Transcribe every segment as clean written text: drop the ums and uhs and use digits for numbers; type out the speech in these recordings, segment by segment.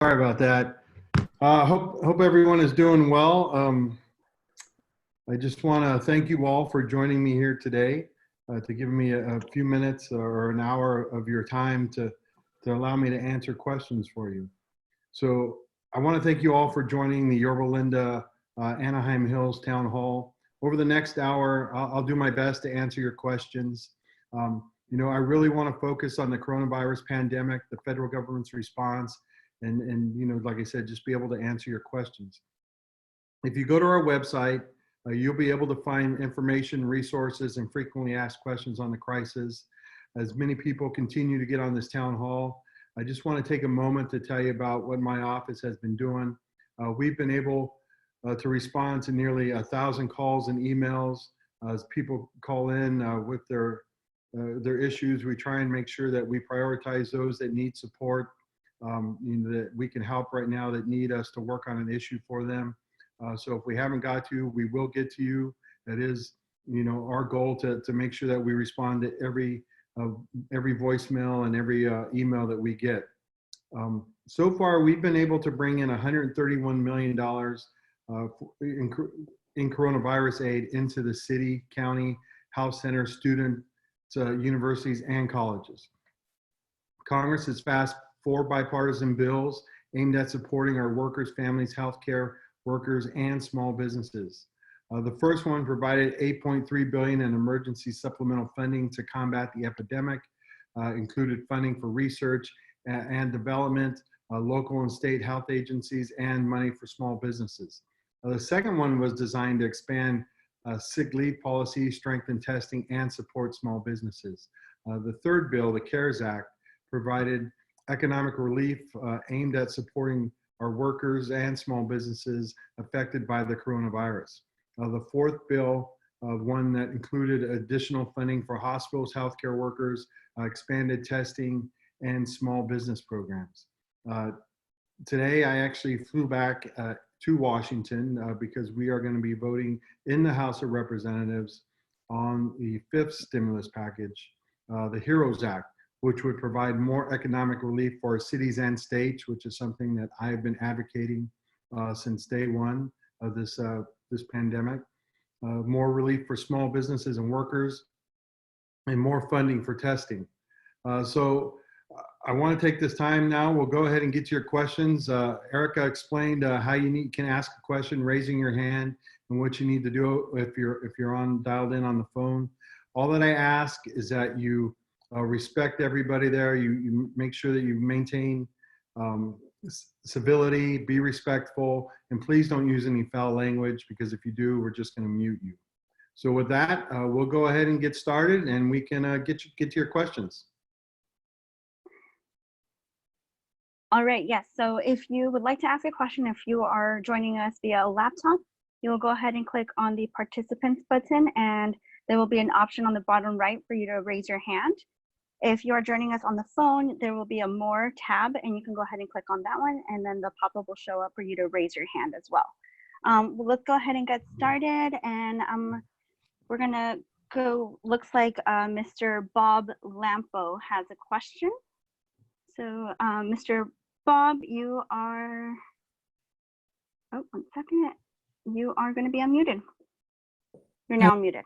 Sorry about that. Hope everyone is doing well. I just want to thank you all for joining me here today, to give me a few minutes or an hour of your time to allow me to answer questions for you. So I want to thank you all for joining the Yorba Linda Anaheim Hills Town Hall. Over the next hour, I'll do my best to answer your questions. I really want to focus on the coronavirus pandemic, the federal government's response, and like I said, just be able to answer your questions. If you go to our website, you'll be able to find information, resources, and frequently asked questions on the crisis. As many people continue to get on this town hall, I just want to take a moment to tell you about what my office has been doing. We've been able to respond to nearly 1,000 calls and emails. As people call in with their issues, we try and make sure that we prioritize those that need support, that we can help right now, that need us to work on an issue for them. So if we haven't got to you, we will get to you. That is, our goal to make sure that we respond to every voicemail and every email that we get. So far, we've been able to bring in $131 million in coronavirus aid into the city, county, health centers, students, universities, and colleges. Congress has passed 4 bipartisan bills aimed at supporting our workers, families, healthcare workers, and small businesses. The first one provided $8.3 billion in emergency supplemental funding to combat the epidemic, included funding for research and development, local and state health agencies, and money for small businesses. The second one was designed to expand sick leave policy, strengthen testing, and support small businesses. The third bill, the CARES Act, provided economic relief aimed at supporting our workers and small businesses affected by the coronavirus. The fourth bill, one that included additional funding for hospitals, healthcare workers, expanded testing, and small business programs. Today, I actually flew back to Washington because we are going to be voting in the House of Representatives on the 5th stimulus package, the HEROES Act, which would provide more economic relief for our cities and states, which is something that I've been advocating since day one of this pandemic. More relief for small businesses and workers, and more funding for testing. So I want to take this time now. We'll go ahead and get to your questions. Erica explained how you can ask a question, raising your hand, and what you need to do if you're dialed in on the phone. All that I ask is that you respect everybody there. You make sure that you maintain civility, be respectful, and please don't use any foul language, because if you do, we're just going to mute you. So with that, we'll go ahead and get started, and we can get to your questions. All right, yes. So if you would like to ask a question, if you are joining us via a laptop, you will go ahead and click on the participants button, and there will be an option on the bottom right for you to raise your hand. If you are joining us on the phone, there will be a more tab, and you can go ahead and click on that one, and then the pop-up will show up for you to raise your hand as well. Let's go ahead and get started, and we're gonna go, looks like Mr. Bob Lampo has a question. So Mr. Bob, you are, oh, 1 second. You are going to be unmuted. You're now unmuted.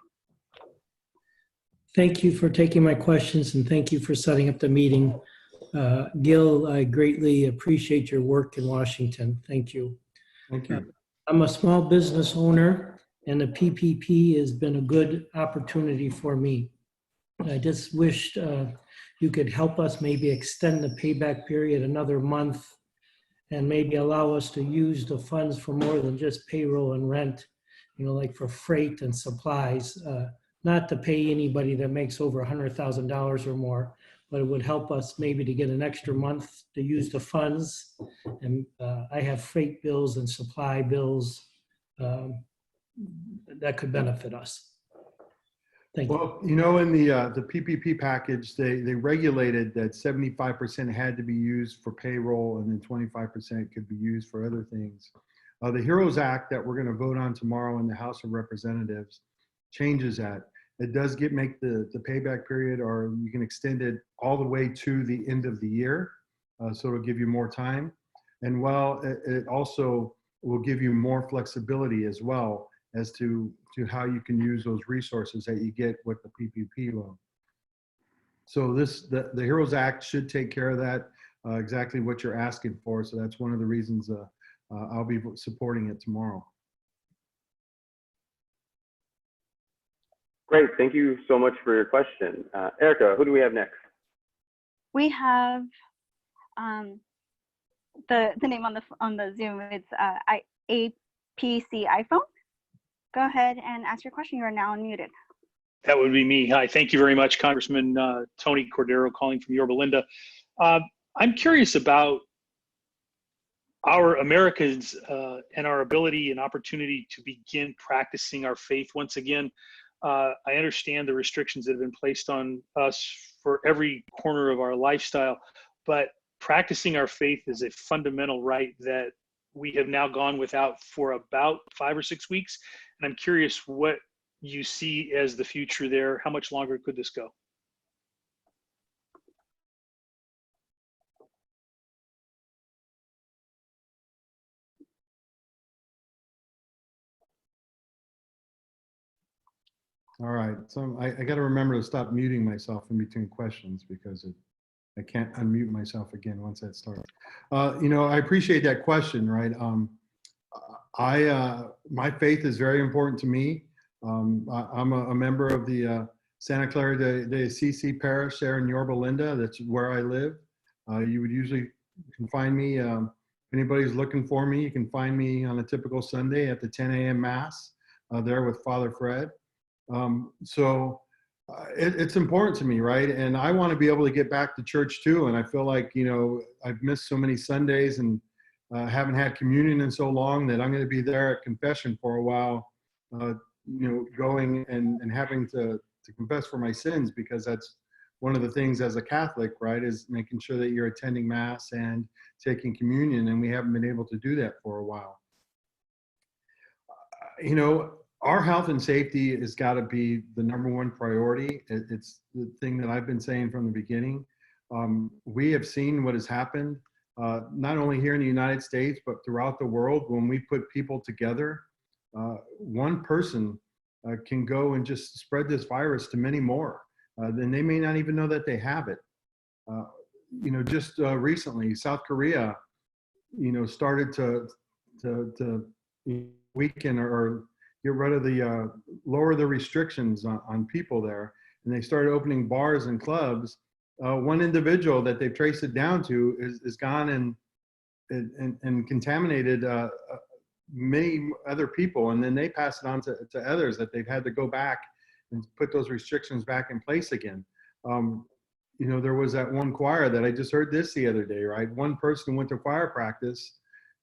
Thank you for taking my questions, and thank you for setting up the meeting. Gil, I greatly appreciate your work in Washington. Thank you. Thank you. I'm a small business owner, and the PPP has been a good opportunity for me. I just wished you could help us maybe extend the payback period another month, and maybe allow us to use the funds for more than just payroll and rent, like for freight and supplies, not to pay anybody that makes over $100,000 or more, but it would help us maybe to get an extra month to use the funds. And I have freight bills and supply bills that could benefit us. Thank you. Well, in the PPP package, they regulated that 75% had to be used for payroll, and then 25% could be used for other things. The HEROES Act that we're going to vote on tomorrow in the House of Representatives changes that. It does make the payback period, or you can extend it all the way to the end of the year, so it'll give you more time. And well, it also will give you more flexibility as well as to how you can use those resources that you get with the PPP loan. So the HEROES Act should take care of that, exactly what you're asking for. So that's one of the reasons I'll be supporting it tomorrow. Great, thank you so much for your question. Erica, who do we have next? We have the name on the Zoom. It's APC iPhone. Go ahead and ask your question. You are now unmuted. That would be me. Hi, thank you very much, Congressman Tony Cordero, calling from Yorba Linda. I'm curious about our Americans and our ability and opportunity to begin practicing our faith once again. I understand the restrictions that have been placed on us for every corner of our lifestyle, but practicing our faith is a fundamental right that we have now gone without for about 5 or 6 weeks. And I'm curious what you see as the future there. How much longer could this go? All right, so I got to remember to stop muting myself in between questions because I can't unmute myself again once that starts. I appreciate that question, right? My faith is very important to me. I'm a member of the Santa Clara de Assisi parish there in Yorba Linda. That's where I live. You would usually can find me, if anybody's looking for me, you can find me on a typical Sunday at the 10 a.m. Mass there with Father Fred. It's important to me, right? And I want to be able to get back to church too. And I feel like, I've missed so many Sundays and haven't had communion in so long that I'm going to be there at confession for a while, going and having to confess for my sins, because that's one of the things as a Catholic, right, is making sure that you're attending Mass and taking communion. And we haven't been able to do that for a while. Our health and safety has got to be the #1 priority. It's the thing that I've been saying from the beginning. We have seen what has happened, not only here in the United States, but throughout the world. When we put people together, one person can go and just spread this virus to many more. Then they may not even know that they have it. Just recently, South Korea, started to weaken or get rid of the lower the restrictions on people there, and they started opening bars and clubs. One individual that they've traced it down to is gone and contaminated many other people, and then they pass it on to others that they've had to go back and put those restrictions back in place again. There was that one choir that I just heard this the other day, right? One person went to choir practice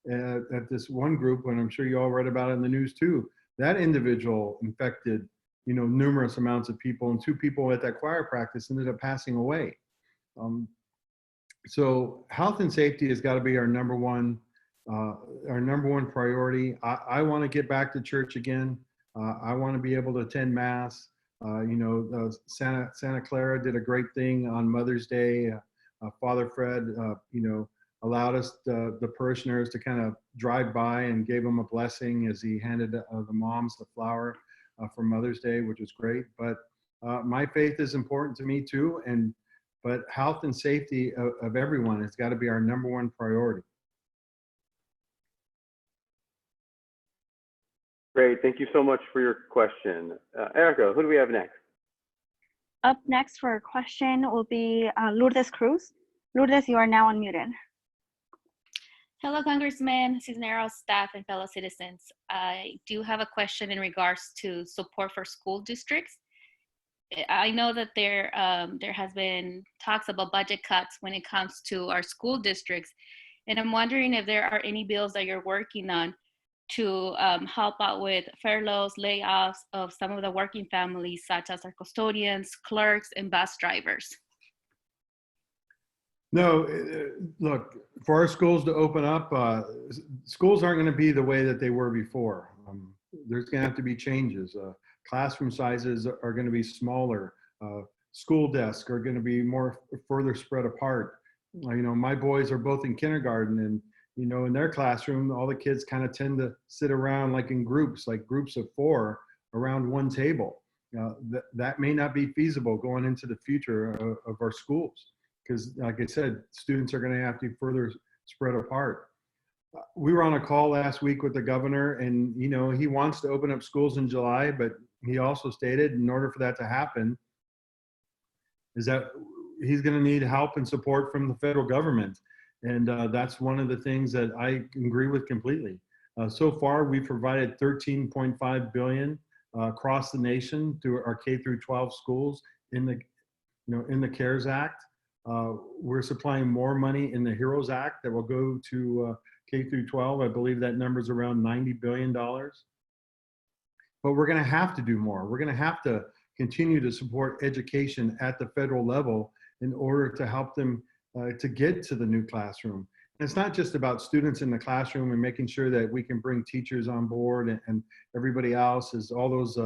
at this one group, and I'm sure you all read about it in the news too. That individual infected, numerous amounts of people, and 2 people at that choir practice ended up passing away. So health and safety has got to be our number one priority. I want to get back to church again. I want to be able to attend Mass. Santa Clara did a great thing on Mother's Day. Father Fred, allowed us, the parishioners, to kind of drive by and gave them a blessing as he handed the moms the flower for Mother's Day, which was great. But my faith is important to me too, but health and safety of everyone has got to be our #1 priority. Great, thank you so much for your question. Erica, who do we have next? Up next for a question will be Lourdes Cruz. Lourdes, you are now unmuted. Hello, Congressman, Cisneros, staff, and fellow citizens. I do have a question in regards to support for school districts. I know that there has been talks about budget cuts when it comes to our school districts, and I'm wondering if there are any bills that you're working on to help out with furloughs, layoffs of some of the working families, such as our custodians, clerks, and bus drivers. No, look, for our schools to open up, schools aren't going to be the way that they were before. There's going to have to be changes. Classroom sizes are going to be smaller. School desks are going to be further spread apart. My boys are both in kindergarten, in their classroom, all the kids kind of tend to sit around like in groups, like groups of 4 around one table. That may not be feasible going into the future of our schools, because like I said, students are going to have to further spread apart. We were on a call last week with the governor, and he wants to open up schools in July, but he also stated in order for that to happen is that he's going to need help and support from the federal government. And that's one of the things that I agree with completely. So far, we've provided $13.5 billion across the nation through our K through 12 schools in the CARES Act. We're supplying more money in the HEROES Act that will go to K through 12. I believe that number's around $90 billion. But we're going to have to do more. We're going to have to continue to support education at the federal level in order to help them to get to the new classroom. And it's not just about students in the classroom and making sure that we can bring teachers on board and everybody else is all those,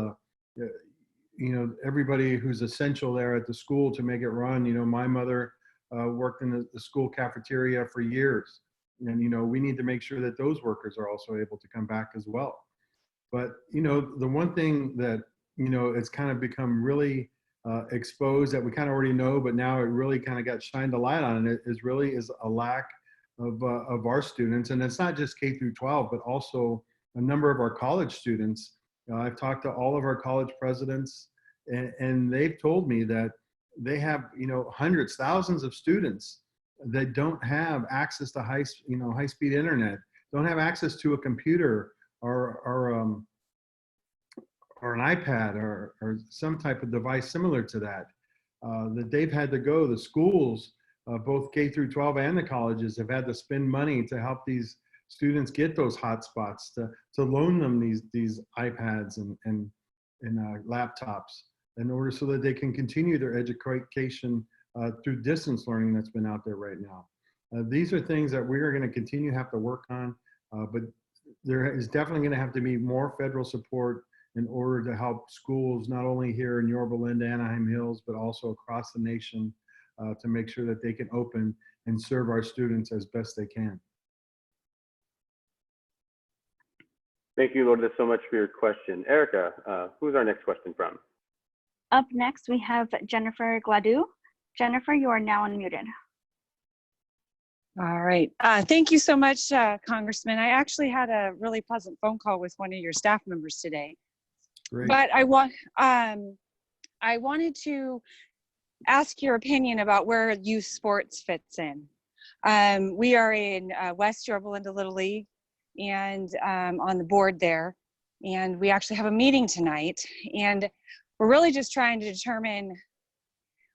everybody who's essential there at the school to make it run. My mother worked in the school cafeteria for years. And, we need to make sure that those workers are also able to come back as well. But, the one thing that, it's kind of become really exposed that we kind of already know, but now it really kind of got shined a light on it is a lack of our students. And it's not just K through 12, but also a number of our college students. I've talked to all of our college presidents, and they've told me that they have, hundreds, thousands of students that don't have access to high-speed internet, don't have access to a computer or an iPad or some type of device similar to that, that they've had to go. The schools, both K through 12 and the colleges, have had to spend money to help these students get those hotspots, to loan them these iPads and laptops in order so that they can continue their education through distance learning that's been out there right now. These are things that we are going to continue to have to work on, but there is definitely going to have to be more federal support in order to help schools, not only here in Yorba Linda, Anaheim Hills, but also across the nation, to make sure that they can open and serve our students as best they can. Thank you, Lourdes, so much for your question. Erica, who's our next question from? Up next, we have Jennifer Gladu. Jennifer, you are now unmuted. All right. Thank you so much, Congressman. I actually had a really pleasant phone call with one of your staff members today. Great. But I wanted to ask your opinion about where youth sports fits in. We are in West Yorba Linda Little League and on the board there. And we actually have a meeting tonight. And we're really just trying to determine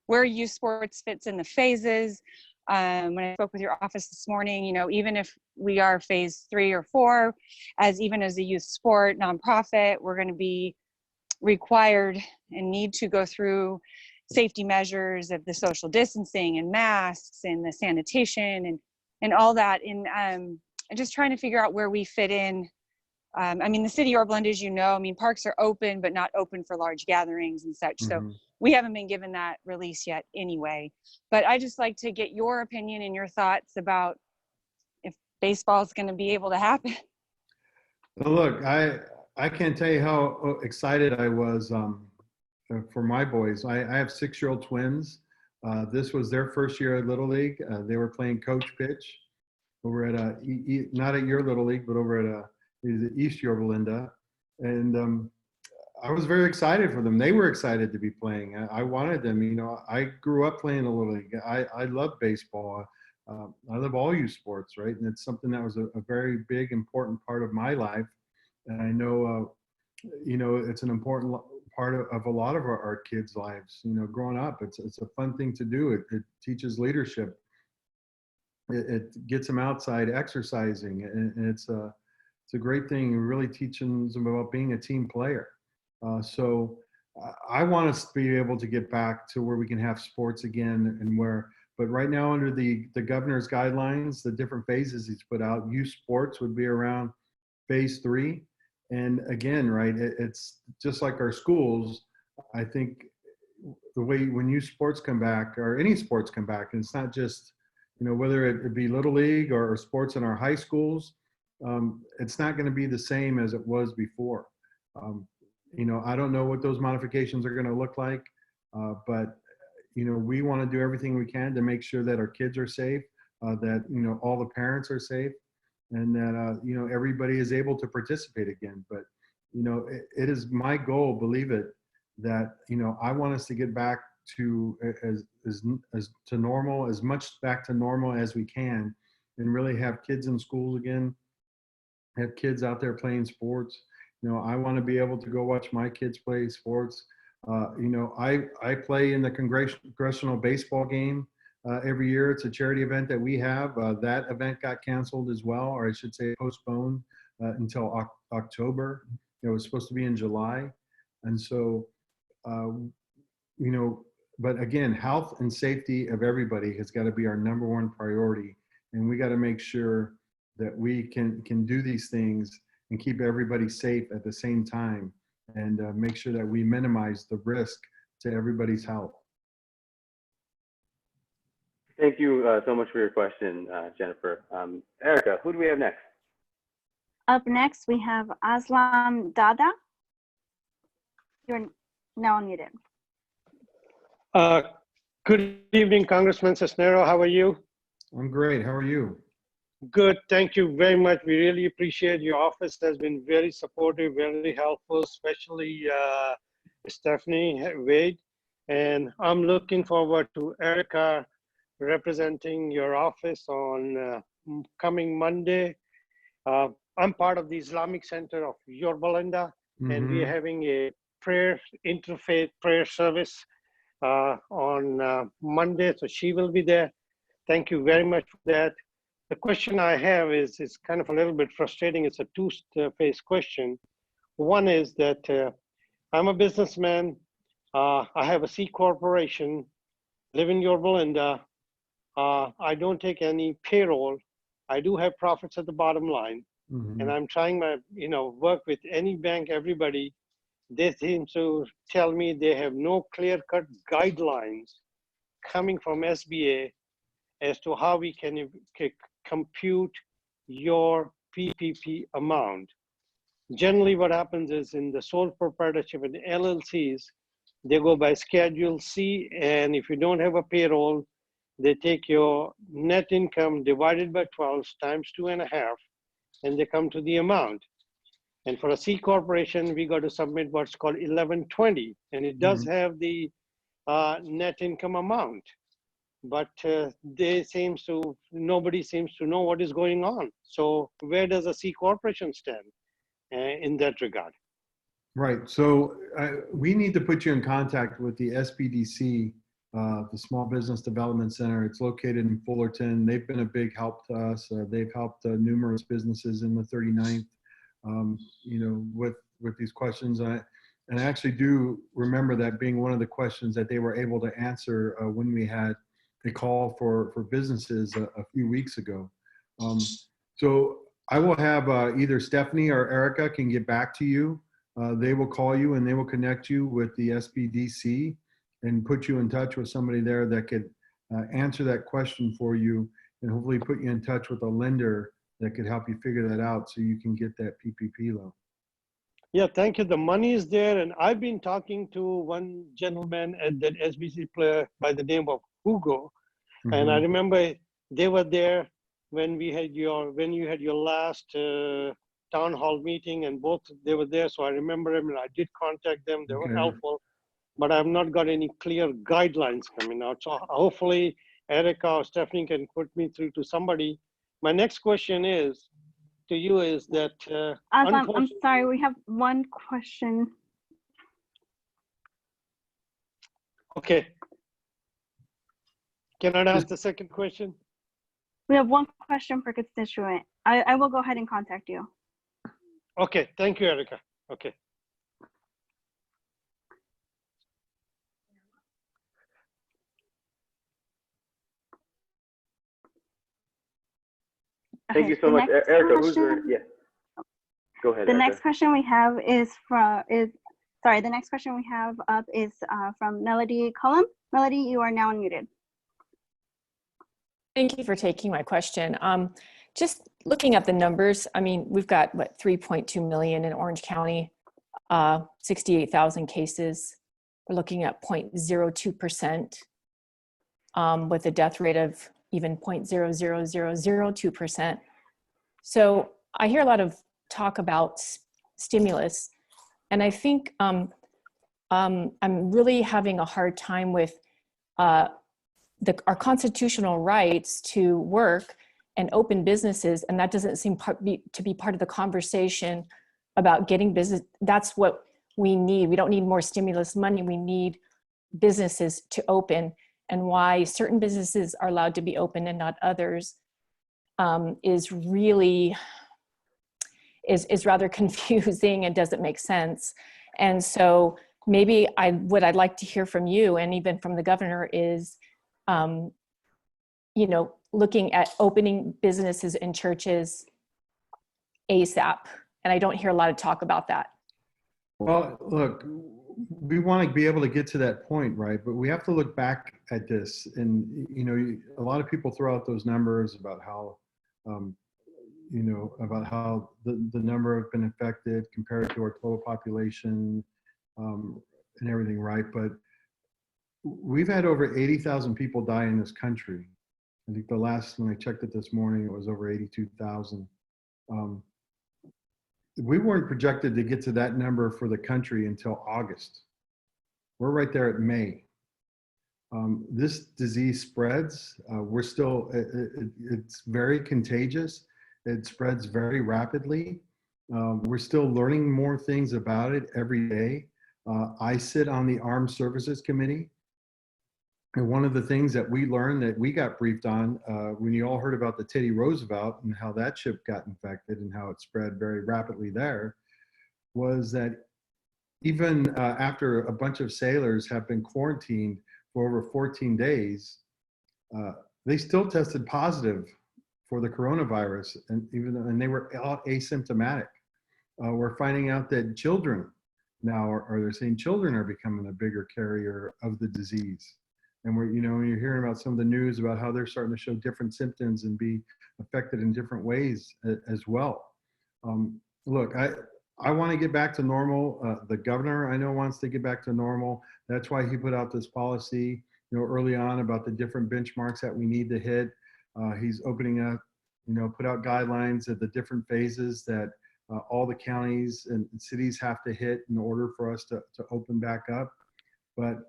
where youth sports fits in the phases. When I spoke with your office this morning, even if we are phase 3 or 4, even as a youth sport nonprofit, we're going to be required and need to go through safety measures of the social distancing and masks and the sanitation and all that. And just trying to figure out where we fit in. The city of Yorba Linda, as you know, parks are open, but not open for large gatherings and such. So we haven't been given that release yet anyway. But I just like to get your opinion and your thoughts about if baseball is going to be able to happen. Well, look, I can't tell you how excited I was for my boys. I have 6-year-old twins. This was their first year at Little League. They were playing coach pitch over at not at your Little League, but over at East Yorba Linda. And I was very excited for them. They were excited to be playing. I wanted them. I grew up playing a Little League. I love baseball. I love all youth sports, right? And it's something that was a very big, important part of my life. And I know, it's an important part of a lot of our kids' lives. Growing up, it's a fun thing to do. It teaches leadership. It gets them outside exercising, and it's a great thing. Really teaching them about being a team player. So I want us to be able to get back to where we can have sports again, but right now under the governor's guidelines, the different phases he's put out, youth sports would be around phase 3. And again, right, it's just like our schools. I think the way when youth sports come back, or any sports come back, and it's not just whether it be Little League or sports in our high schools, it's not going to be the same as it was before. I don't know what those modifications are going to look like, but we want to do everything we can to make sure that our kids are safe, that all the parents are safe, and that everybody is able to participate again. But it is my goal, believe it, that I want us to get back to as to normal, as much back to normal as we can, and really have kids in schools again, have kids out there playing sports. I want to be able to go watch my kids play sports. I play in the congressional baseball game every year. It's a charity event that we have. That event got canceled as well, or I should say postponed until October. It was supposed to be in July. And so, but again, health and safety of everybody has got to be our number one priority. And we got to make sure that we can do these things and keep everybody safe at the same time, and make sure that we minimize the risk to everybody's health. Thank you so much for your question, Jennifer. Erica, who do we have next? Up next, we have Aslam Dada. You're now unmuted. Good evening, Congressman Cisneros. How are you? I'm great. How are you? Good. Thank you very much. We really appreciate your office has been very supportive, very helpful, especially Stephanie Wade. And I'm looking forward to Erica representing your office on coming Monday. I'm part of the Islamic Center of Yorba, and we're having a interfaith prayer service on Monday, so she will be there. Thank you very much for that. The question I have is kind of a little bit frustrating. It's a two-phase question. One is that I'm a businessman. I have a C corporation, live in Yorba. I don't take any payroll. I do have profits at the bottom line. And I'm trying my, work with any bank, everybody. They seem to tell me they have no clear-cut guidelines coming from SBA as to how we can compute your PPP amount. Generally, what happens is in the sole proprietorship and LLCs, they go by Schedule C, and if you don't have a payroll, they take your net income divided by 12 times 2.5, and they come to the amount. And for a C corporation, we got to submit what's called 1120, and it does have the net income amount. But nobody seems to know what is going on. So where does a C corporation stand in that regard? Right. So we need to put you in contact with the SBDC, the Small Business Development Center. It's located in Fullerton. They've been a big help to us. They've helped numerous businesses in the 39th, with these questions. And I actually do remember that being one of the questions that they were able to answer when we had a call for businesses a few weeks ago. So I will have either Stephanie or Erica can get back to you. They will call you and they will connect you with the SBDC and put you in touch with somebody there that could answer that question for you, and hopefully put you in touch with a lender that could help you figure that out so you can get that PPP loan. Yeah, thank you. The money is there, and I've been talking to one gentleman at that SBC player by the name of Hugo, and I remember they were there when you had your last town hall meeting, and they were there. So I remember them, and I did contact them. They were helpful, but I've not got any clear guidelines coming out. So hopefully Erica or Stephanie can put me through to somebody. My next question to you is that I'm sorry, we have one question. Okay. Can I ask the second question? We have one question per constituent. I will go ahead and contact you. Okay, thank you, Erica. Okay. Thank you so much, Erica. Who's there? Yeah. Go ahead. The Erica. next question we have the next question we have up is from Melody Cullum. Melody, you are now unmuted. Thank you for taking my question. Just looking at the numbers, I mean, we've got what, 3.2 million in Orange County, 68,000 cases. We're looking at 0.02%, with a death rate of even 0.00002%. So I hear a lot of talk about stimulus, and I think I'm really having a hard time with our constitutional rights to work and open businesses, and that doesn't seem to be part of the conversation about getting business. That's what we need. We don't need more stimulus money. We need businesses to open, and why certain businesses are allowed to be open and not others is rather confusing and doesn't make sense. And so maybe what I'd like to hear from you and even from the governor is, looking at opening businesses and churches ASAP. And I don't hear a lot of talk about that. Well, look, we want to be able to get to that point, right? But we have to look back at this. And, a lot of people throw out those numbers about how, about how the number have been affected compared to our total population and everything, right? But we've had over 80,000 people die in this country. I think the last, when I checked it this morning, it was over 82,000. We weren't projected to get to that number for the country until August. We're right there at May. This disease spreads. We're still, it's very contagious. It spreads very rapidly. We're still learning more things about it every day. I sit on the Armed Services Committee. And one of the things that we learned that we got briefed on when you all heard about the Teddy Roosevelt and how that ship got infected and how it spread very rapidly there was that even after a bunch of sailors have been quarantined for over 14 days, they still tested positive for the coronavirus, and they were asymptomatic. We're finding out that children now they're saying children are becoming a bigger carrier of the disease. And you're hearing about some of the news about how they're starting to show different symptoms and be affected in different ways as well. Look, I want to get back to normal. The governor, I know, wants to get back to normal. That's why he put out this policy, early on about the different benchmarks that we need to hit. He's opening up, put out guidelines of the different phases that all the counties and cities have to hit in order for us to open back up. But,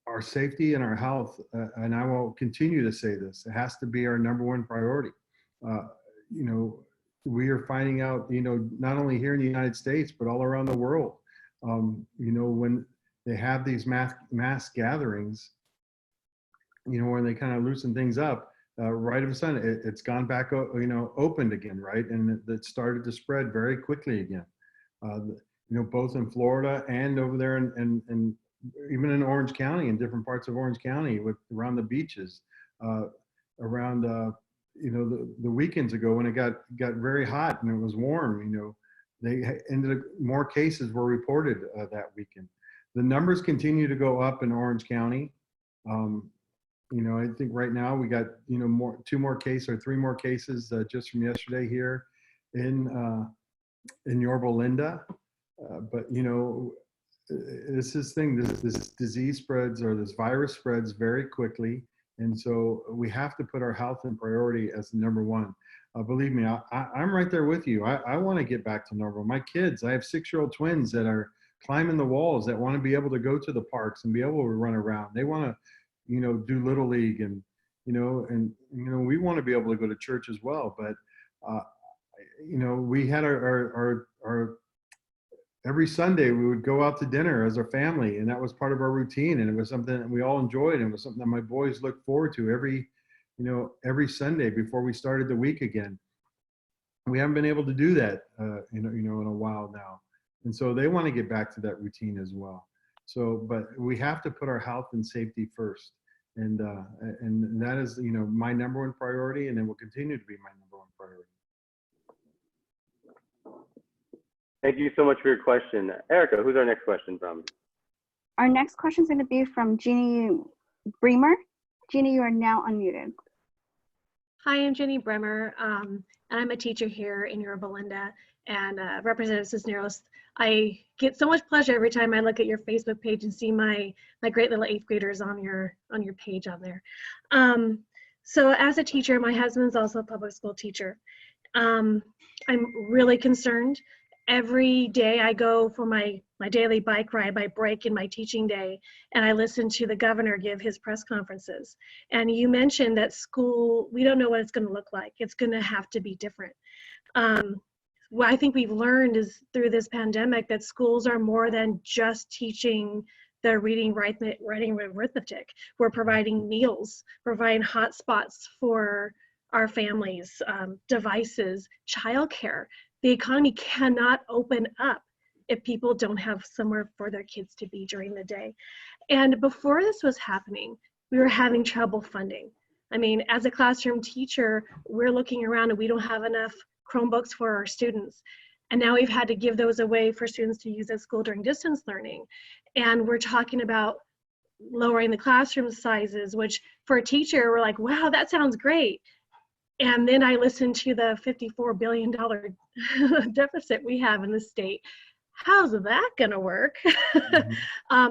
our safety and our health, and I will continue to say this, it has to be our number one priority. We are finding out, not only here in the United States, but all around the world, when they have these mass gatherings, when they kind of loosen things up, right of a sudden, it's gone back, opened again, right? And it started to spread very quickly again, both in Florida and over there in even in Orange County, in different parts of Orange County, around the beaches, around the weekends ago when it got very hot and it was warm. They ended up, more cases were reported that weekend. The numbers continue to go up in Orange County. I think right now we got three more cases just from yesterday here in Yorba Linda. But this disease spreads, or this virus spreads very quickly. And so we have to put our health and priority as number one. Believe me, I'm right there with you. I want to get back to normal. My kids, I have 6-year-old twins that are climbing the walls, that want to be able to go to the parks and be able to run around. They want to, do Little League and we want to be able to go to church as well. But, we had our every Sunday we would go out to dinner as a family, and that was part of our routine, and it was something that we all enjoyed, and it was something that my boys looked forward to every Sunday before we started the week again. We haven't been able to do that in a while now, and so they want to get back to that routine as well. So, but we have to put our health and safety first, and that is my number one priority, and it will continue to be my number one priority. Thank you so much for your question. Erica, who's our next question from? Our next question is going to be from Jeannie Bremer. Jeannie, you are now unmuted. Hi, I'm Jenny Bremer, and I'm a teacher here in Yorba Linda, and Representative Cisneros. I get so much pleasure every time I look at your Facebook page and see my great little eighth graders on your page on there. So as a teacher, my husband's also a public school teacher. I'm really concerned. Every day I go for my daily bike ride, my break in my teaching day, and I listen to the governor give his press conferences. And you mentioned that school, we don't know what it's going to look like. It's going to have to be different. What I think we've learned is through this pandemic that schools are more than just teaching the reading, writing, arithmetic. We're providing meals, providing hot spots for our families, devices, childcare. The economy cannot open up if people don't have somewhere for their kids to be during the day. And before this was happening, we were having trouble funding. I mean, as a classroom teacher, we're looking around and we don't have enough Chromebooks for our students. And now we've had to give those away for students to use at school during distance learning. And we're talking about lowering the classroom sizes, which for a teacher, we're like, wow, that sounds great. And then I listened to the $54 billion deficit we have in the state. How's that going to work?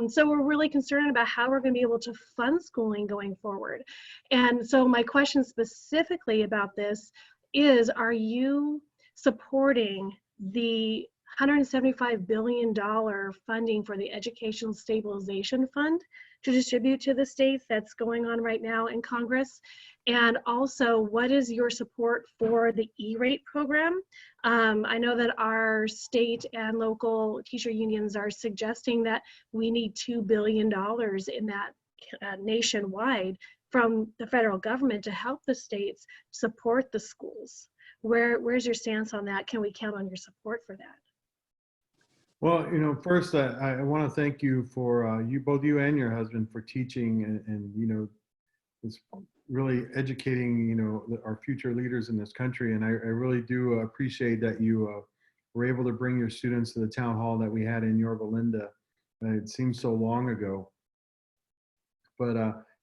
So we're really concerned about how we're going to be able to fund schooling going forward. And so my question specifically about this is, are you supporting the $175 billion funding for the Educational Stabilization Fund to distribute to the states that's going on right now in Congress? And also, what is your support for the E-rate program? I know that our state and local teacher unions are suggesting that we need $2 billion in that nationwide from the federal government to help the states support the schools. Where's your stance on that? Can we count on your support for that? Well, first, I want to thank you for both you and your husband for teaching and it's really educating, our future leaders in this country. And I really do appreciate that you were able to bring your students to the town hall that we had in Yorba Linda. It seems so long ago, but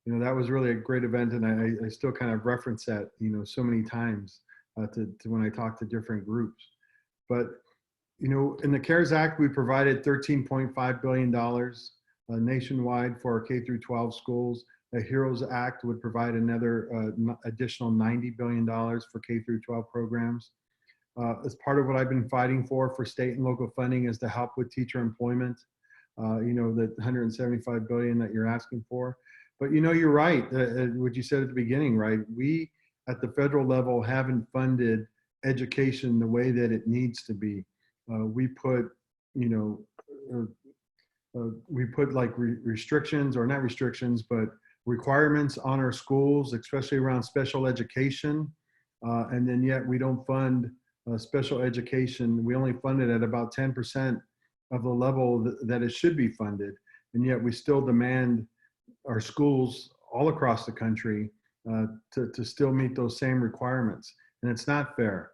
that was really a great event, and I still kind of reference that, so many times to when I talk to different groups. But in the CARES Act, we provided $13.5 billion nationwide for our K through 12 schools. The HEROES Act would provide another additional $90 billion for K through 12 programs. As part of what I've been fighting for state and local funding is to help with teacher employment, the $175 billion that you're asking for. But you're right, what you said at the beginning, right? We at the federal level haven't funded education the way that it needs to be. We put, like restrictions, or not restrictions, but requirements on our schools, especially around special education. And then yet we don't fund special education. We only fund it at about 10% of the level that it should be funded. And yet we still demand our schools all across the country to still meet those same requirements. And it's not fair.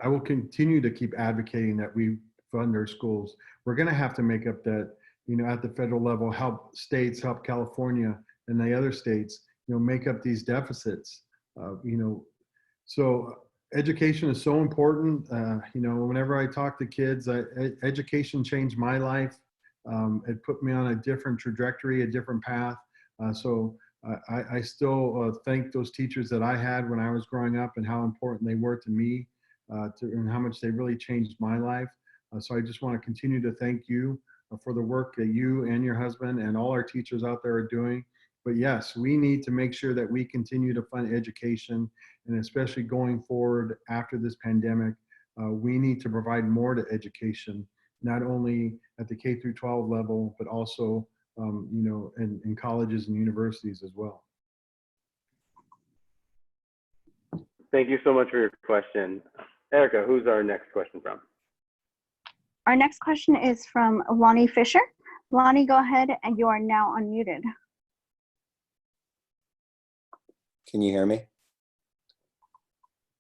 I will continue to keep advocating that we fund our schools. We're going to have to make up that, at the federal level, help states, help California and the other states, make up these deficits. So education is so important. Whenever I talk to kids, education changed my life. It put me on a different trajectory, a different path. So I still thank those teachers that I had when I was growing up and how important they were to me, and how much they really changed my life. So I just want to continue to thank you for the work that you and your husband and all our teachers out there are doing. But yes, we need to make sure that we continue to fund education, and especially going forward after this pandemic, we need to provide more to education, not only at the K through 12 level, but also in colleges and universities as well. Thank you so much for your question. Erica, who's our next question from? Our next question is from Lonnie Fisher. Lonnie, go ahead, and you are now unmuted. Can you hear me?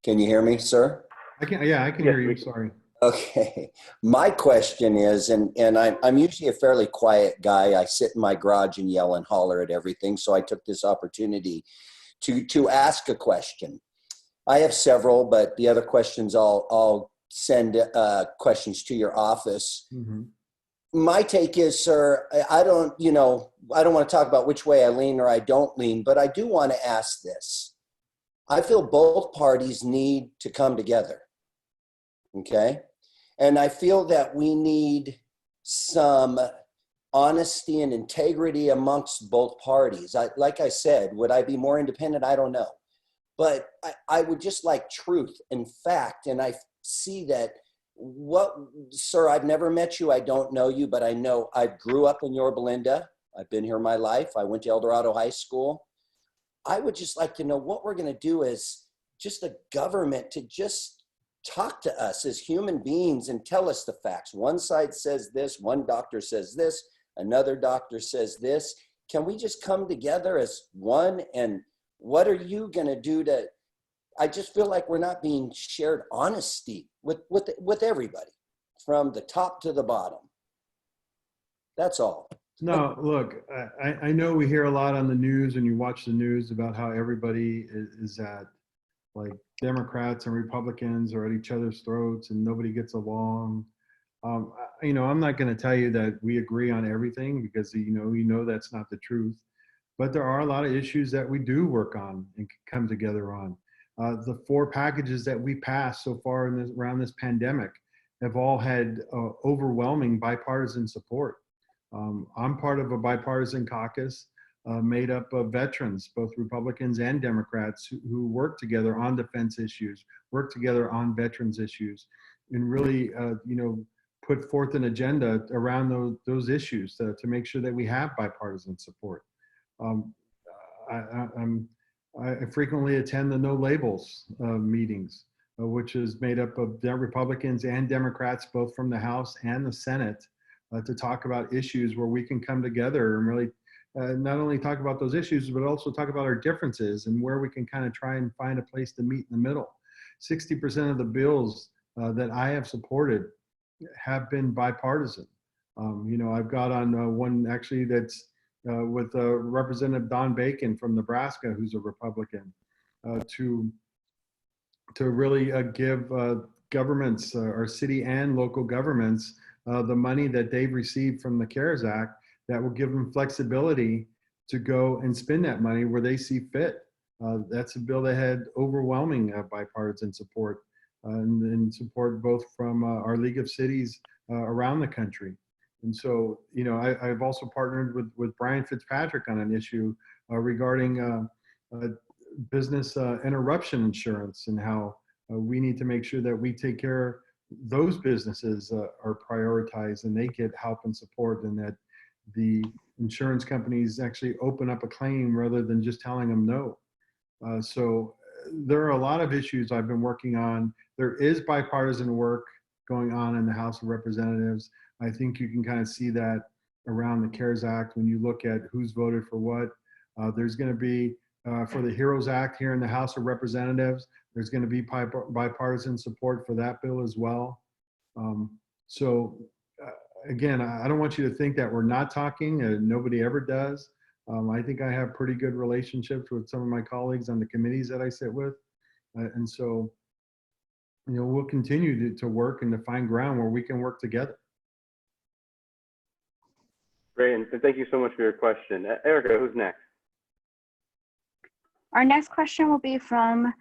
Can you hear me, sir? I can hear you. Sorry. Okay. My question is, and I'm usually a fairly quiet guy. I sit in my garage and yell and holler at everything. So I took this opportunity to ask a question. I have several, but the other questions I'll send questions to your office. Mm-hmm. My take is, sir, I don't want to talk about which way I lean or I don't lean, but I do want to ask this. I feel both parties need to come together. Okay. And I feel that we need some honesty and integrity amongst both parties. Like I said, would I be more independent? I don't know. But I would just like truth and fact. And I see that sir, I've never met you. I don't know you, but I know I grew up in Yorba Linda. I've been here my life. I went to El Dorado High School. I would just like to know what we're going to do as just the government to just talk to us as human beings and tell us the facts. One side says this, one doctor says this, another doctor says this. Can we just come together as one? And what are you going to do to, I just feel like we're not being shared honesty with everybody from the top to the bottom. That's all. No, look, I know we hear a lot on the news and you watch the news about how everybody is at, like, Democrats and Republicans are at each other's throats and nobody gets along. I'm not going to tell you that we agree on everything because, that's not the truth. But there are a lot of issues that we do work on and come together on. The 4 packages that we passed so far around this pandemic have all had overwhelming bipartisan support. I'm part of a bipartisan caucus made up of veterans, both Republicans and Democrats, who work together on defense issues, work together on veterans issues, and really, put forth an agenda around those issues to make sure that we have bipartisan support. I frequently attend the No Labels meetings, which is made up of Republicans and Democrats, both from the House and the Senate, to talk about issues where we can come together and really not only talk about those issues, but also talk about our differences and where we can kind of try and find a place to meet in the middle. 60% of the bills that I have supported have been bipartisan. I've got on one actually that's with Representative Don Bacon from Nebraska, who's a Republican, to really give governments, our city and local governments, the money that they've received from the CARES Act that will give them flexibility to go and spend that money where they see fit. That's a bill that had overwhelming bipartisan support and support both from our League of Cities around the country. And so, I've also partnered with Brian Fitzpatrick on an issue regarding business interruption insurance and how we need to make sure that we take care those businesses are prioritized and they get help and support, and that the insurance companies actually open up a claim rather than just telling them no. So there are a lot of issues I've been working on. There is bipartisan work going on in the House of Representatives. I think you can kind of see that around the CARES Act when you look at who's voted for what. There's going to be, for the HEROES Act here in the House of Representatives, there's going to be bipartisan support for that bill as well. Again, I don't want you to think that we're not talking. Nobody ever does. I think I have pretty good relationships with some of my colleagues on the committees that I sit with. And so, we'll continue to work and to find ground where we can work together. Great, and thank you so much for your question. Erica, who's next? Our next question will be from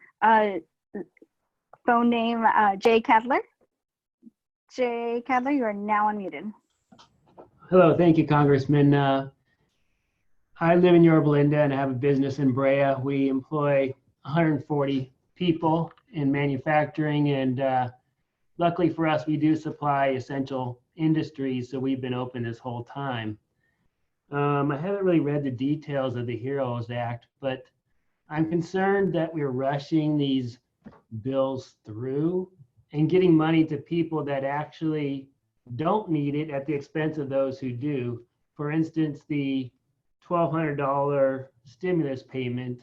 phone name Jay Cadler. Jay Cadler, you are now unmuted. Hello, thank you, Congressman. I live in Yorba Linda and I have a business in Brea. We employ 140 people in manufacturing, and luckily for us, we do supply essential industries, so we've been open this whole time. I haven't really read the details of the HEROES Act, but I'm concerned that we're rushing these bills through and getting money to people that actually don't need it at the expense of those who do. For instance, the $1,200 stimulus payment,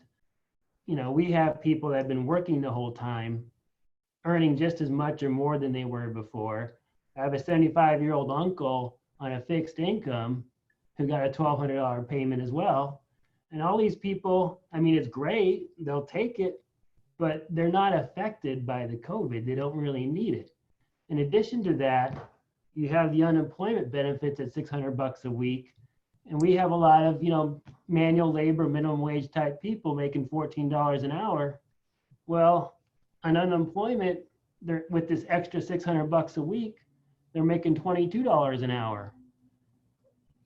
we have people that have been working the whole time, earning just as much or more than they were before. I have a 75-year-old uncle on a fixed income who got a $1,200 payment as well. And all these people, I mean, it's great, they'll take it, but they're not affected by the COVID. They don't really need it. In addition to that, you have the unemployment benefits at $600 a week. And we have a lot of, manual labor, minimum wage type people making $14 an hour. Well, on unemployment, they're with this extra $600 a week, they're making $22 an hour.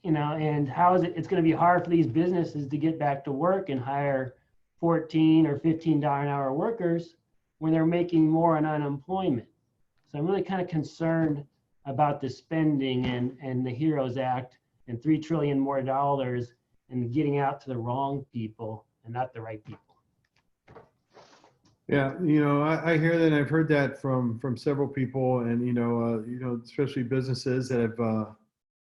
And how is it? It's going to be hard for these businesses to get back to work and hire $14 or $15 an hour workers when they're making more on unemployment. So I'm really kind of concerned about the spending and the HEROES Act and $3 trillion more dollars and getting out to the wrong people and not the right people. Yeah, I hear that. And I've heard that from several people, and especially businesses that have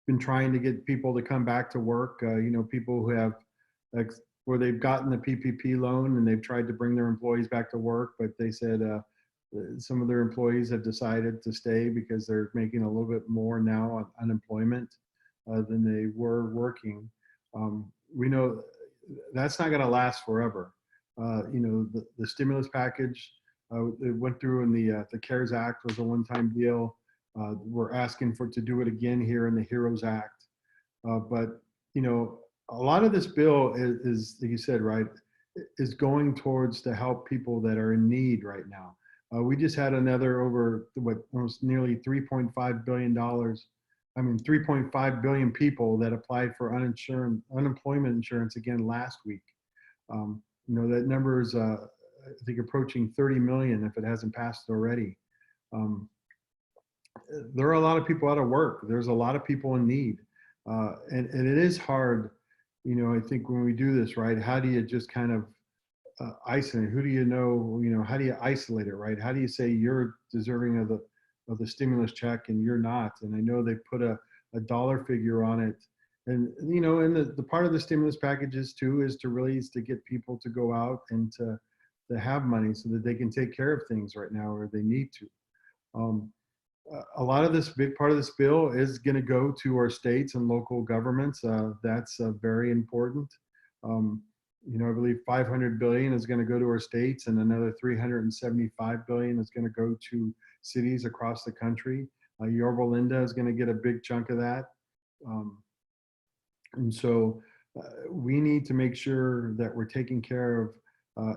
been trying to get people to come back to work. People who have where they've gotten the PPP loan and they've tried to bring their employees back to work, but they said some of their employees have decided to stay because they're making a little bit more now on unemployment than they were working. We know that's not going to last forever. The stimulus package it went through, and the CARES Act was a one-time deal. We're asking to do it again here in the HEROES Act. But a lot of this bill is, like you said, right, is going towards to help people that are in need right now. We just had another almost nearly $3.5 billion. 3.5 billion people that applied for unemployment insurance again last week. That number is, I think, approaching 30 million if it hasn't passed already. There are a lot of people out of work. There's a lot of people in need. And it is hard, I think when we do this, right, how do you just kind of isolate? Who do you know, how do you isolate it, right? How do you say you're deserving of the stimulus check and you're not? And I know they put a dollar figure on it. And, and the part of the stimulus packages too is to get people to go out and to have money so that they can take care of things right now, or they need to. A lot of this big part of this bill is going to go to our states and local governments. That's very important. I believe 500 billion is going to go to our states, and another 375 billion is going to go to cities across the country. Yorba Linda is going to get a big chunk of that. And so we need to make sure that we're taking care of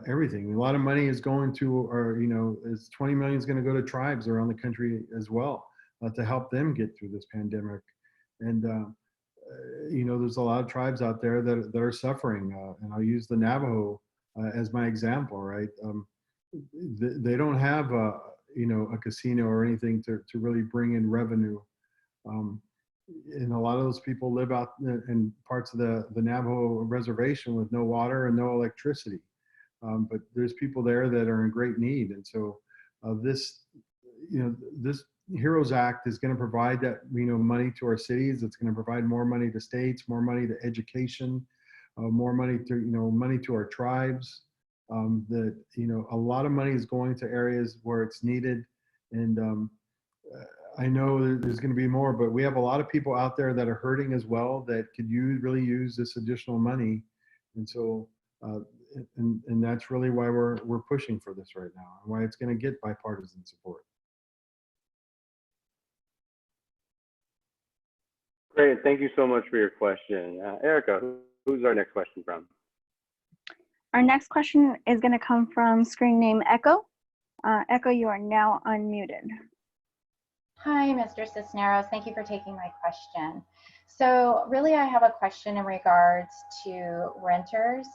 everything. A lot of money is going to, is 20 million is going to go to tribes around the country as well to help them get through this pandemic. And, there's a lot of tribes out there that are suffering. And I'll use the Navajo as my example, right? They don't have, a casino or anything to really bring in revenue. And a lot of those people live out in parts of the Navajo reservation with no water and no electricity. But there's people there that are in great need. And so this HEROES Act is going to provide that, money to our cities. It's going to provide more money to states, more money to education, more money to, money to our tribes. A lot of money is going to areas where it's needed. And I know there's going to be more, but we have a lot of people out there that are hurting as well that could really use this additional money. And so, and that's really why we're pushing for this right now, and why it's going to get bipartisan support. Great, thank you so much for your question. Erica, who's our next question from? Our next question is going to come from screen name Echo. Echo, you are now unmuted. Hi, Mr. Cisneros. Thank you for taking my question. So really, I have a question in regards to renters.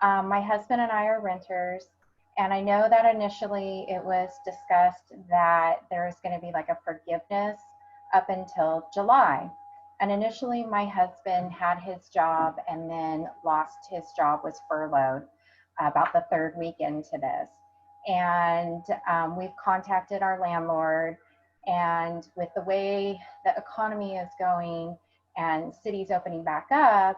My husband and I are renters, and I know that initially it was discussed that there's going to be like a forgiveness up until July. And initially, my husband had his job and then lost his job, was furloughed about the third week into this. And we've contacted our landlord, and with the way the economy is going and cities opening back up,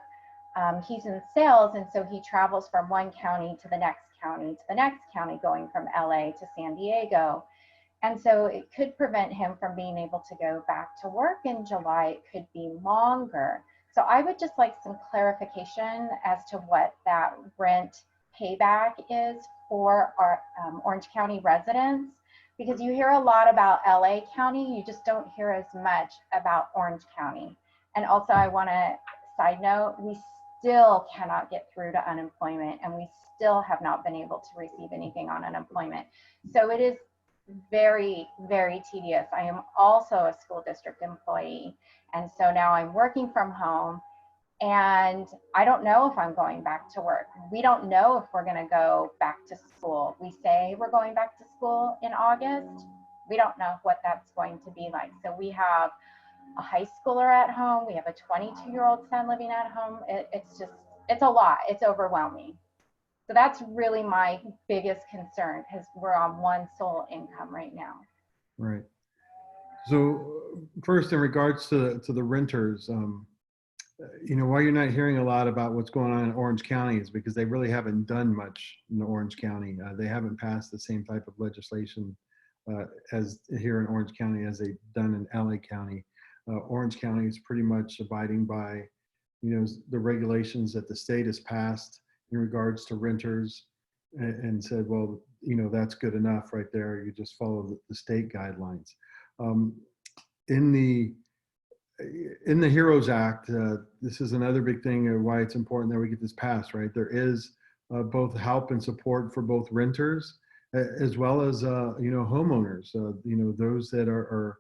he's in sales, and so he travels from one county to the next county to the next county, going from LA to San Diego. And so it could prevent him from being able to go back to work in July. It could be longer. So I would just like some clarification as to what that rent payback is for our Orange County residents, because you hear a lot about LA County, you just don't hear as much about Orange County. And also I want to side note, we still cannot get through to unemployment, and we still have not been able to receive anything on unemployment. So it is very, very tedious. I am also a school district employee, and so now I'm working from home, and I don't know if I'm going back to work. We don't know if we're going to go back to school. We say we're going back to school in August. We don't know what that's going to be like. So we have a high schooler at home. We have a 22-year-old son living at home. It's a lot. It's overwhelming. So that's really my biggest concern, because we're on one sole income right now. Right. So first, in regards to the renters, why you're not hearing a lot about what's going on in Orange County is because they really haven't done much in Orange County. They haven't passed the same type of legislation as here in Orange County as they've done in LA County. Orange County is pretty much abiding by, the regulations that the state has passed in regards to renters, and said, well, that's good enough right there. You just follow the state guidelines. In the HEROES Act, this is another big thing of why it's important that we get this passed, right? There is both help and support for both renters as well as, homeowners, those that are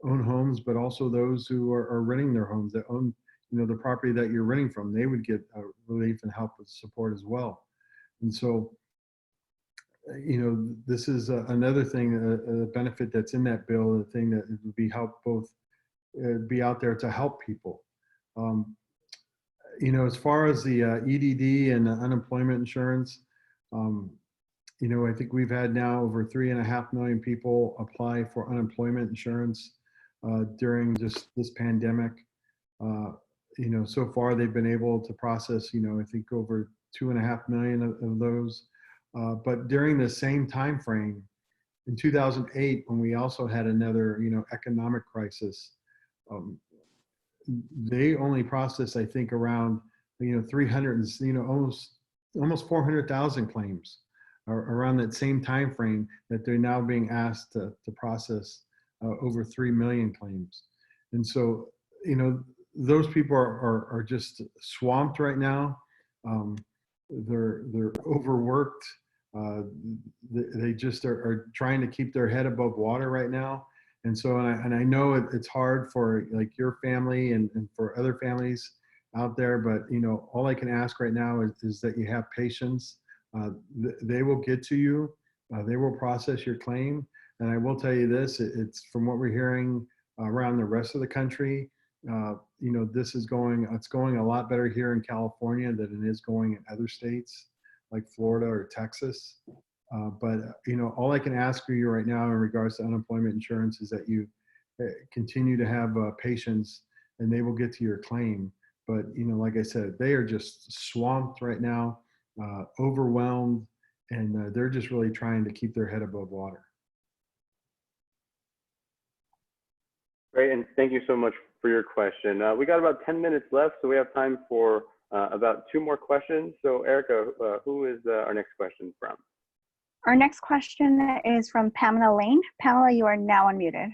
own homes, but also those who are renting their homes, that own, the property that you're renting from. They would get relief and help with support as well. And so, this is another thing, a benefit that's in that bill, the thing that would be help both be out there to help people. As far as the EDD and this insurance, I think we've had now over 3.5 million people apply for unemployment insurance during just this pandemic. So far they've been able to process, I think over 2.5 million of those. But during the same time frame, in 2008, when we also had another, economic crisis, they only processed, I think, around 300, almost 400,000 claims around that same time frame that they're now being asked to process over 3 million claims. And so, those people are just swamped right now. They're overworked. They just are trying to keep their head above water right now. And so, and I know it's hard for like your family and for other families out there, but all I can ask right now is that you have patience. They will get to you. They will process your claim. And I will tell you this, it's from what we're hearing around the rest of the country, it's going a lot better here in California than it is going in other states like Florida or Texas. But all I can ask for you right now in regards to unemployment insurance is that you continue to have patience, and they will get to your claim. But like I said, they are just swamped right now, overwhelmed, and they're just really trying to keep their head above water. Great, and thank you so much for your question. We got about 10 minutes left, so we have time for about 2 more questions. So Erica, who is our next question from? Our next question is from Pamela Lane. Pamela, you are now unmuted.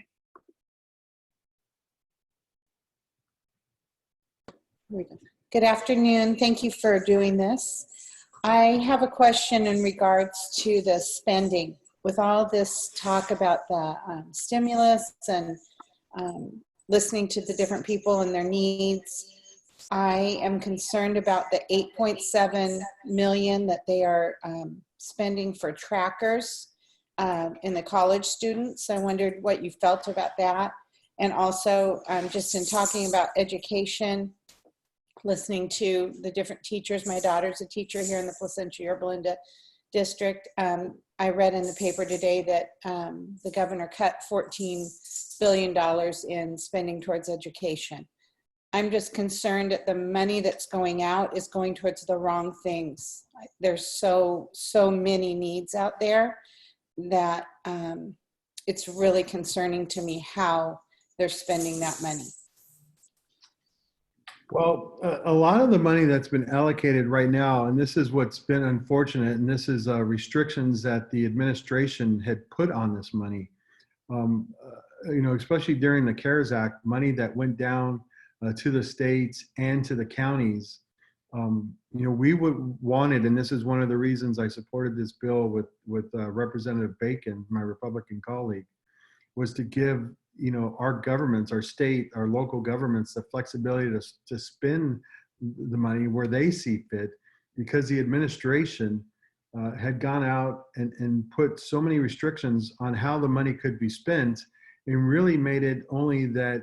Good afternoon. Thank you for doing this. I have a question in regards to the spending. With all this talk about the stimulus and listening to the different people and their needs, I am concerned about the $8.7 million that they are spending for trackers in the college students. I wondered what you felt about that. And also just in talking about education, listening to the different teachers. My daughter's a teacher here in the Placentia Yorba district. I read in the paper today that the governor cut $14 billion in spending towards education. I'm just concerned that the money that's going out is going towards the wrong things. There's so many needs out there that it's really concerning to me how they're spending that money. Well, a lot of the money that's been allocated right now, and this is what's been unfortunate, and this is restrictions that the administration had put on this money. Especially during the CARES Act, money that went down to the states and to the counties. We wanted, and this is one of the reasons I supported this bill with Representative Bacon, my Republican colleague, was to give our governments, our state, our local governments, the flexibility to spend the money where they see fit, because the administration had gone out and put so many restrictions on how the money could be spent, and really made it only that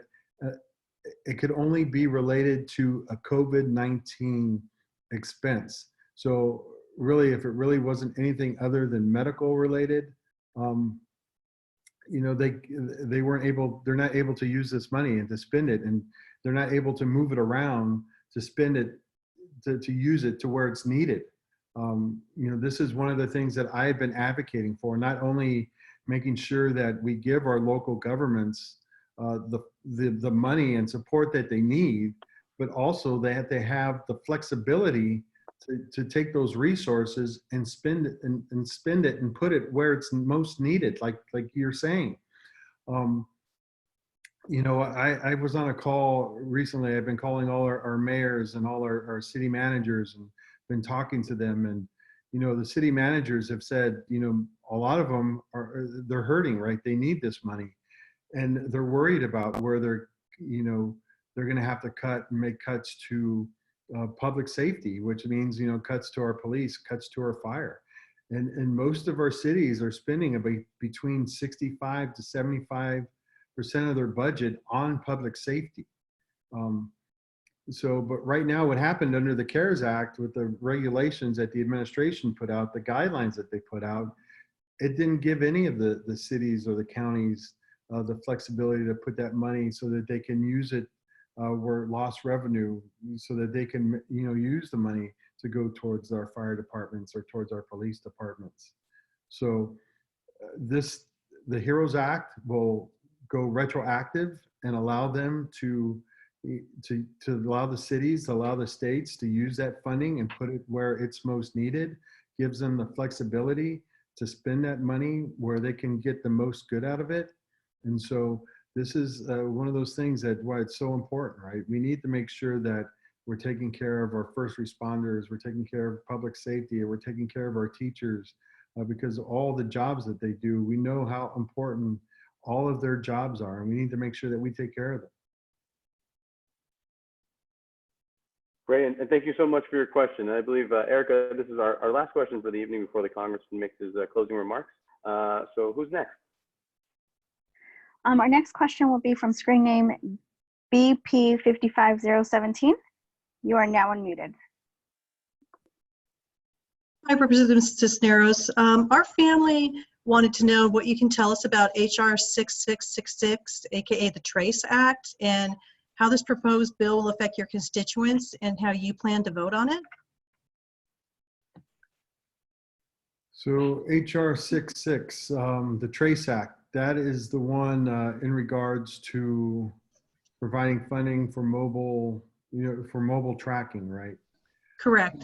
it could only be related to a COVID-19 expense. So really, if it really wasn't anything other than medical related, they weren't able, they're not able to use this money and to spend it, and they're not able to move it around to spend it, to use it to where it's needed. This is one of the things that I've been advocating for, not only making sure that we give our local governments the money and support that they need, but also that they have the flexibility to take those resources and spend it and put it where it's most needed, like you're saying. I was on a call recently. I've been calling all our mayors and all our city managers and been talking to them. And, the city managers have said, a lot of them they're hurting, right? They need this money. And they're worried about where they're going to have to cut and make cuts to public safety, which means, cuts to our police, cuts to our fire. And most of our cities are spending between 65 to 75% of their budget on public safety. But right now, what happened under the CARES Act with the regulations that the administration put out, the guidelines that they put out, it didn't give any of the cities or the counties the flexibility to put that money so that they can use it where lost revenue, so that they can use the money to go towards our fire departments or towards our police departments. So the HEROES Act will go retroactive and allow them to allow the cities, allow the states to use that funding and put it where it's most needed, gives them the flexibility to spend that money where they can get the most good out of it. And so this is one of those things that why it's so important, right? We need to make sure that we're taking care of our first responders, we're taking care of public safety, and we're taking care of our teachers, because all the jobs that they do, we know how important all of their jobs are, and we need to make sure that we take care of them. Great, and thank you so much for your question. I believe, Erica, this is our last question for the evening before the Congressman makes his closing remarks. So who's next? Our next question will be from screen name BP55017. You are now unmuted. Hi, Representative Cisneros. Our family wanted to know what you can tell us about HR 6666, aka the TRACE Act, and how this proposed bill will affect your constituents and how you plan to vote on it. So HR 66, the TRACE Act, that is the one in regards to providing funding for mobile, for mobile tracking, right? Correct.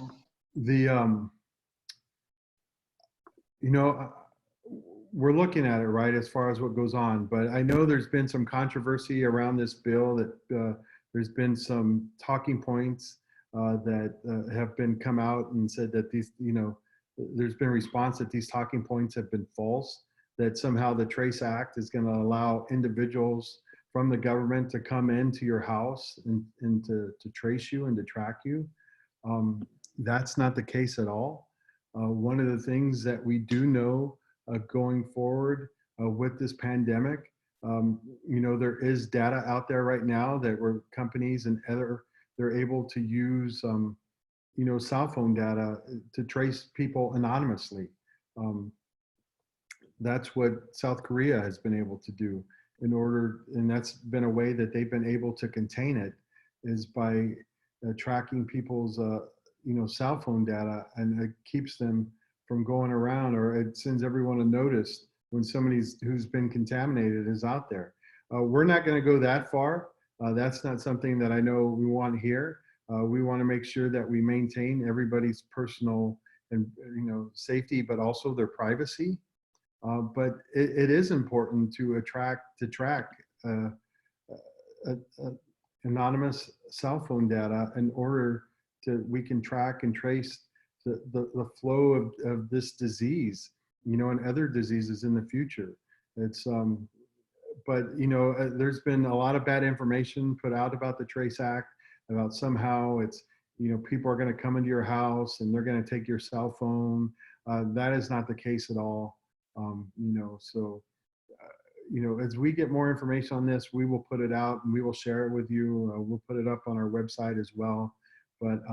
We're looking at it, right, as far as what goes on, but I know there's been some controversy around this bill, that there's been some talking points that have been come out and said that these, there's been response that these talking points have been false, that somehow the TRACE Act is going to allow individuals from the government to come into your house and to trace you and to track you. That's not the case at all. One of the things that we do know going forward with this pandemic, there is data out there right now that where companies and they're able to use cell phone data to trace people anonymously. That's what South Korea has been able to do and that's been a way that they've been able to contain it, is by tracking people's cell phone data, and it keeps them from going around, or it sends everyone a notice when somebody who's been contaminated is out there. We're not going to go that far. That's not something that I know we want here. We want to make sure that we maintain everybody's personal and safety, but also their privacy. But it is important to track anonymous cell phone data in order we can track and trace the flow of this disease, and other diseases in the future. It's but there's been a lot of bad information put out about the Trace Act, about somehow it's people are going to come into your house and they're going to take your cell phone. That is not the case at all. So as we get more information on this, we will put it out and we will share it with you. We'll put it up on our website as well. But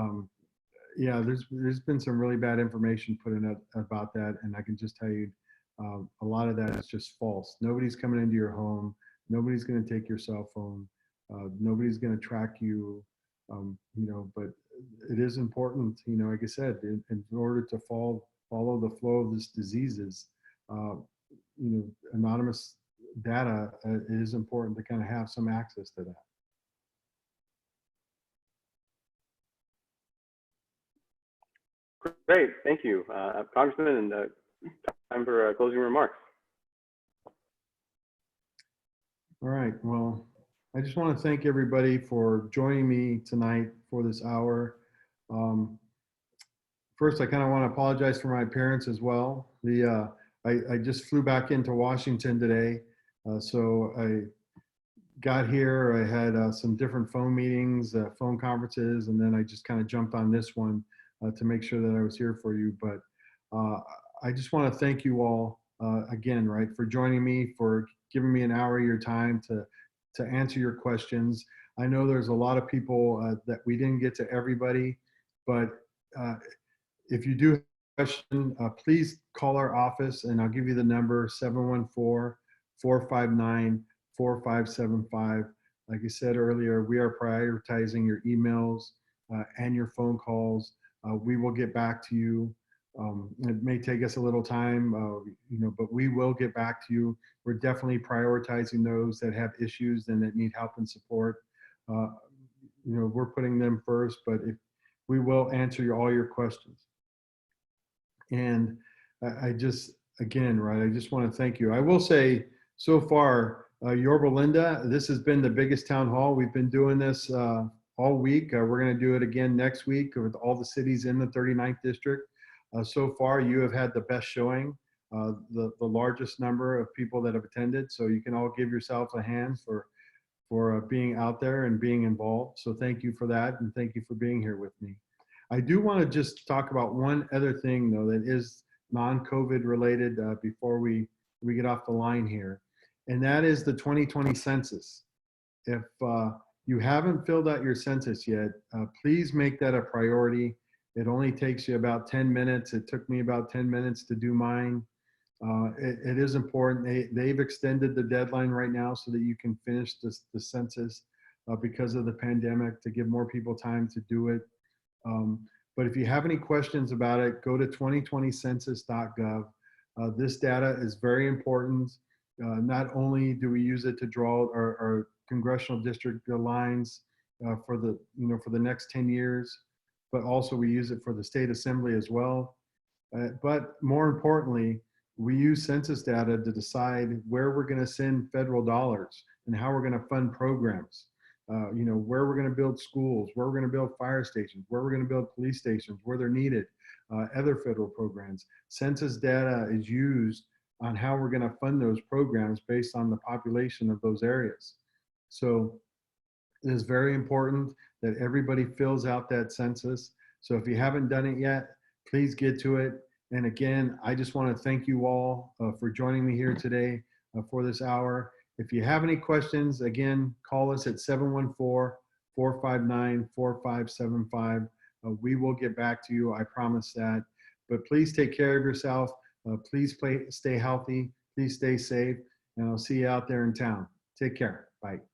yeah, there's been some really bad information put in about that, and I can just tell you, a lot of that is just false. Nobody's coming into your home. Nobody's going to take your cell phone. Nobody's going to track you. But it is important, like I said, in order to follow the flow of this diseases, anonymous data is important to kind of have some access to that. Great, thank you, Congressman, and time for closing remarks. All right, well, I just want to thank everybody for joining me tonight for this hour. First, I kind of want to apologize for my appearance as well. I just flew back into Washington today, so I got here, I had some different phone meetings, phone conferences, and then I just kind of jumped on this one to make sure that I was here for you. But I just want to thank you all again, right, for joining me, for giving me an hour of your time to answer your questions. I know there's a lot of people that we didn't get to everybody, but if you do have a question, please call our office, and I'll give you the number, 714-459-4575. Like I said earlier, we are prioritizing your emails and your phone calls. We will get back to you. It may take us a little time, but we will get back to you. We're definitely prioritizing those that have issues and that need help and support. We're putting them first, but we will answer all your questions. And I just, again, right, I just want to thank you. I will say, so far, Yorba Linda, this has been the biggest town hall. We've been doing this all week. We're going to do it again next week with all the cities in the 39th district. So far, you have had the best showing, the largest number of people that have attended. So you can all give yourself a hand for being out there and being involved. So thank you for that, and thank you for being here with me. I do want to just talk about one other thing, though, that is non-COVID related before we get off the line here, and that is the 2020 census. If you haven't filled out your census yet, please make that a priority. It only takes you about 10 minutes. It took me about 10 minutes to do mine. It is important. They've extended the deadline right now so that you can finish the census because of the pandemic, to give more people time to do it. But if you have any questions about it, go to 2020census.gov. This data is very important. Not only do we use it to draw our congressional district lines for the next 10 years, but also we use it for the state assembly as well. But more importantly, we use census data to decide where we're going to send federal dollars and how we're going to fund programs. Where we're going to build schools, where we're going to build fire stations, where we're going to build police stations, where they're needed, other federal programs. Census data is used on how we're going to fund those programs based on the population of those areas. So it is very important that everybody fills out that census. So if you haven't done it yet, please get to it. And again, I just want to thank you all for joining me here today for this hour. If you have any questions, again, call us at 714-459-4575. We will get back to you, I promise that. But please take care of yourself. Please stay healthy. Please stay safe. And I'll see you out there in town. Take care. Bye.